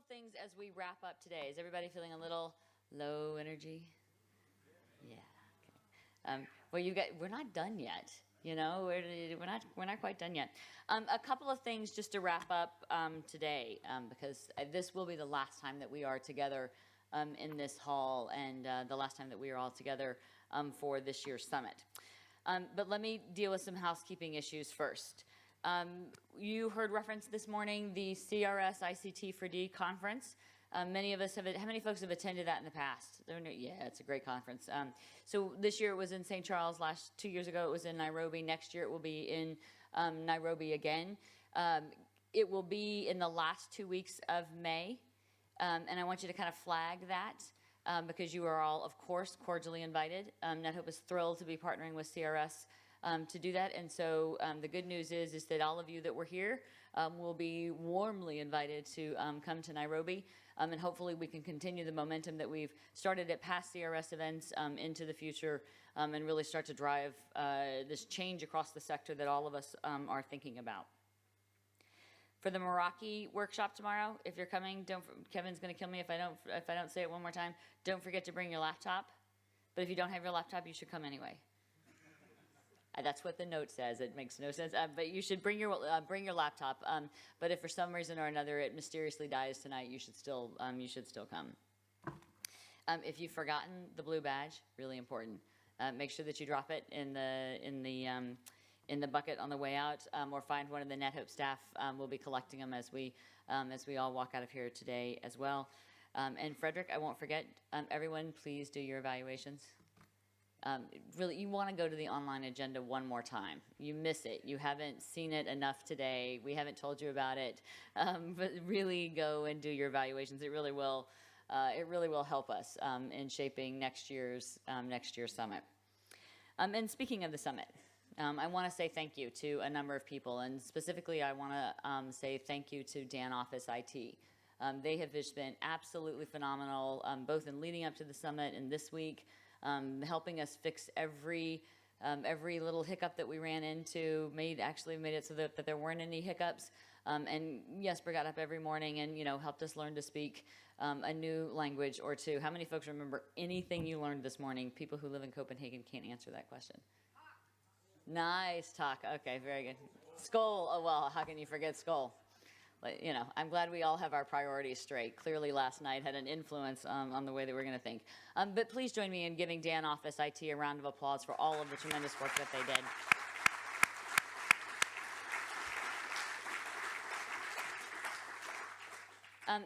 of things as we wrap up today. Is everybody feeling a little low energy? Yeah. Okay. Well, we're not done yet. You know, we're not quite done yet. A couple of things just to wrap up today, because this will be the last time that we are together in this hall, and the last time that we are all together for this year's summit. But let me deal with some housekeeping issues first. You heard reference this morning the CRS ICT for D conference. Many of us have. How many folks have attended that in the past? Yeah, it's a great conference. So this year it was in St. Charles. 2 years ago it was in Nairobi. Next year it will be in Nairobi again. It will be in the last 2 weeks of May, and I want you to kind of flag that because you are all, of course, cordially invited. NetHope is thrilled to be partnering with CRS to do that. And so the good news is that all of you that were here will be warmly invited to come to Nairobi. And hopefully we can continue the momentum that we've started at past CRS events into the future and really start to drive this change across the sector that all of us are thinking about. For the Meraki workshop tomorrow, if you're coming, Kevin's going to kill me if I don't say it one more time. Don't forget to bring your laptop. But if you don't have your laptop, you should come anyway. That's what the note says. It makes no sense. But you should bring your laptop. But if for some reason or another it mysteriously dies tonight, you should still come. If you've forgotten the blue badge, really important. Make sure that you drop it in the bucket on the way out, or find one of the NetHope staff. We'll be collecting them as we all walk out of here today as well. And Frederick, I won't forget. Everyone, please do your evaluations. Really, you want to go to the online agenda one more time. You miss it. You haven't seen it enough today. We haven't told you about it. But really go and do your evaluations. It really will help us in shaping next year's summit. And speaking of the summit, I want to say thank you to a number of people, and specifically I want to say thank you to Dan Office IT. They have just been absolutely phenomenal, both in leading up to the summit and this week. Helping us fix every little hiccup that we ran into, made it so that there weren't any hiccups. And Jesper got up every morning and helped us learn to speak a new language or two. How many folks remember anything you learned this morning? People who live in Copenhagen can't answer that question. Nice talk. Okay, very good. Skål. Oh well, how can you forget skål? I'm glad we all have our priorities straight. Clearly last night had an influence on the way that we're going to think. But please join me in giving Dan Office IT a round of applause for all of the tremendous work that they did.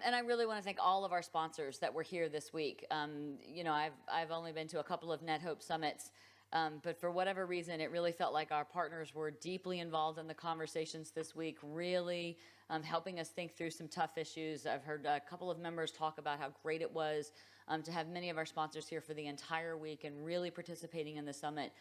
And I really want to thank all of our sponsors that were here this week. I've only been to a couple of NetHope summits. But for whatever reason, it really felt like our partners were deeply involved in the conversations this week, really helping us think through some tough issues. I've heard a couple of members talk about how great it was to have many of our sponsors here for the entire week and really participating in the summit.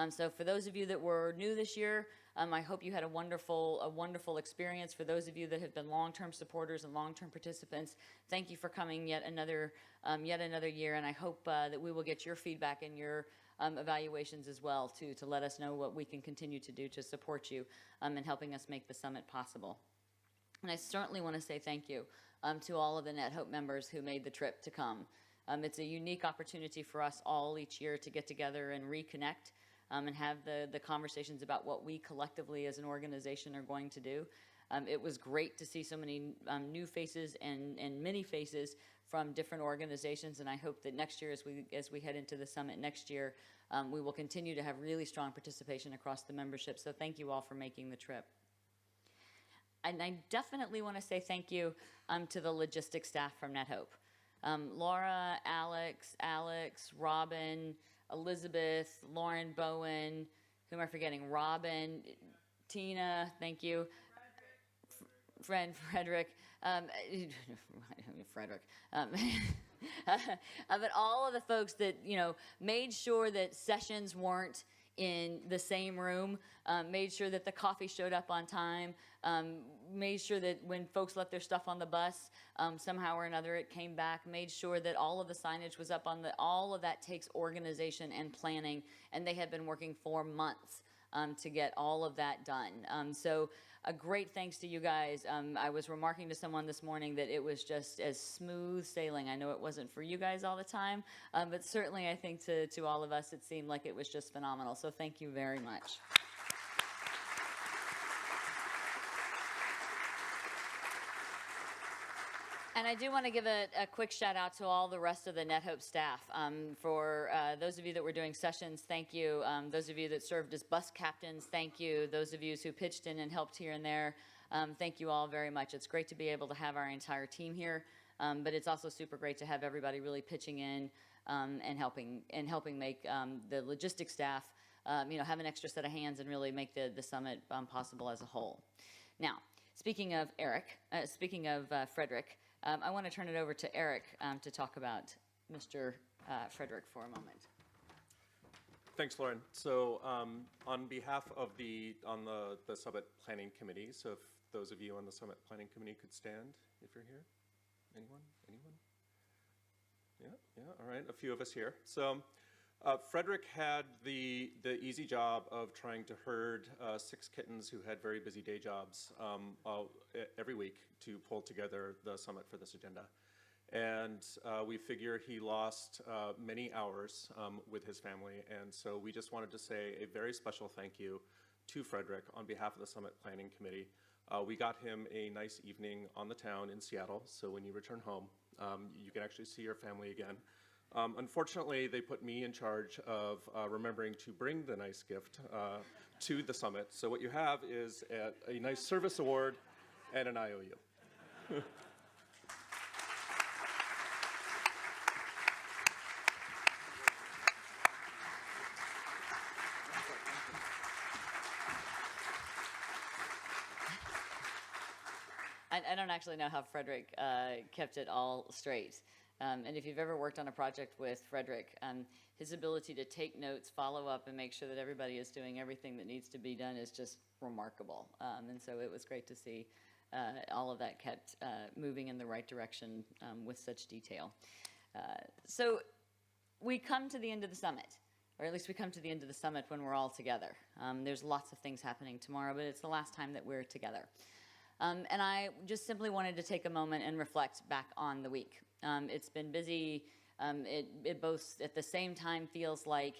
So for those of you that were new this year, I hope you had a wonderful experience. For those of you that have been long-term supporters and long-term participants, thank you for coming yet another year. And I hope that we will get your feedback and your evaluations as well, too, to let us know what we can continue to do to support you in helping us make the summit possible. And I certainly want to say thank you to all of the NetHope members who made the trip to come. It's a unique opportunity for us all each year to get together and reconnect and have the conversations about what we collectively as an organization are going to do. It was great to see so many new faces and many faces from different organizations, and I hope that next year, as we head into the summit next year, we will continue to have really strong participation across the membership. So thank you all for making the trip. And I definitely want to say thank you to the logistics staff from NetHope. Laura, Alex, Robin, Elizabeth, Lauren, Bowen, who am I forgetting? Robin, Tina, thank you. Frederick, but all of the folks that made sure that sessions weren't in the same room, made sure that the coffee showed up on time, made sure that when folks left their stuff on the bus, somehow or another it came back, made sure that all of the signage was up all of that takes organization and planning, and they have been working for months to get all of that done. So a great thanks to you guys. I was remarking to someone this morning that it was just as smooth sailing. I know it wasn't for you guys all the time, but certainly I think to all of us it seemed like it was just phenomenal. So thank you very much. And I do want to give a quick shout out to all the rest of the NetHope staff. For those of you that were doing sessions, thank you. Those of you that served as bus captains, thank you. Those of you who pitched in and helped here and there, thank you all very much. It's great to be able to have our entire team here, but it's also super great to have everybody really pitching in and helping make the logistics staff have an extra set of hands and really make the summit possible as a whole. Now, speaking of Frederick, I want to turn it over to Eric to talk about Mr. Frederick for a moment. Thanks, Lauren. So on behalf of the Summit Planning Committee, so if those of you on the Summit Planning Committee could stand if you're here. Anyone? Yeah, all right, a few of us here. So Frederick had the easy job of trying to herd 6 kittens who had very busy day jobs every week to pull together the summit for this agenda. And we figure he lost many hours with his family, and so we just wanted to say a very special thank you to Frederick on behalf of the Summit Planning Committee. We got him a nice evening on the town in Seattle, so when you return home, you can actually see your family again. Unfortunately, they put me in charge of remembering to bring the nice gift to the summit. So what you have is a nice service award and an IOU. I don't actually know how Frederick kept it all straight. And if you've ever worked on a project with Frederick, his ability to take notes, follow up, and make sure that everybody is doing everything that needs to be done is just remarkable. And so it was great to see all of that kept moving in the right direction with such detail. So we come to the end of the summit, or at least we come to the end of the summit when we're all together. There's lots of things happening tomorrow, but it's the last time that we're together. And I just simply wanted to take a moment and reflect back on the week. It's been busy. It both at the same time feels like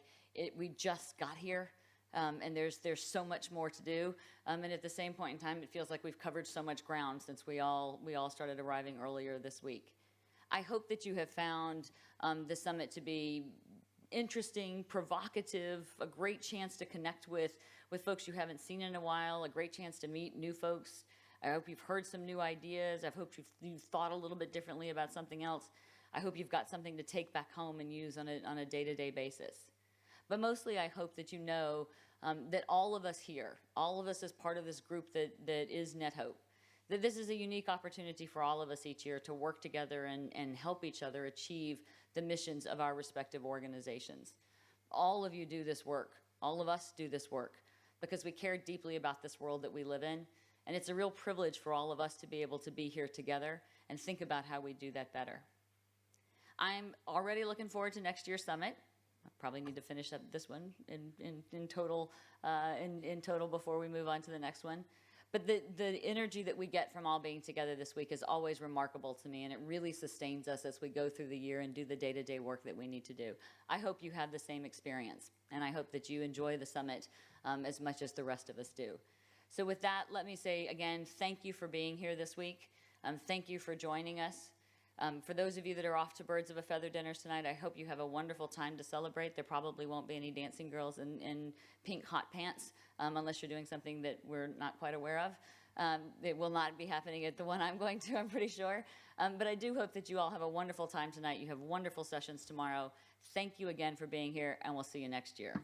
we just got here, and there's so much more to do. And at the same point in time, it feels like we've covered so much ground since we all started arriving earlier this week. I hope that you have found the summit to be interesting, provocative, a great chance to connect with folks you haven't seen in a while, a great chance to meet new folks. I hope you've heard some new ideas. I hope you've thought a little bit differently about something else. I hope you've got something to take back home and use on a day-to-day basis. But mostly I hope that you know that all of us here, all of us as part of this group that is NetHope, that this is a unique opportunity for all of us each year to work together and help each other achieve the missions of our respective organizations. All of you do this work. All of us do this work because we care deeply about this world that we live in. And it's a real privilege for all of us to be able to be here together and think about how we do that better. I'm already looking forward to next year's summit. I probably need to finish up this one in total before we move on to the next one. But the energy that we get from all being together this week is always remarkable to me, and it really sustains us as we go through the year and do the day-to-day work that we need to do. I hope you have the same experience, and I hope that you enjoy the summit as much as the rest of us do. So with that, let me say again, thank you for being here this week. Thank you for joining us. For those of you that are off to Birds of a Feather dinners tonight, I hope you have a wonderful time to celebrate. There probably won't be any dancing girls in pink hot pants, unless you're doing something that we're not quite aware of. It will not be happening at the one I'm going to, I'm pretty sure. But I do hope that you all have a wonderful time tonight. You have wonderful sessions tomorrow. Thank you again for being here, and we'll see you next year.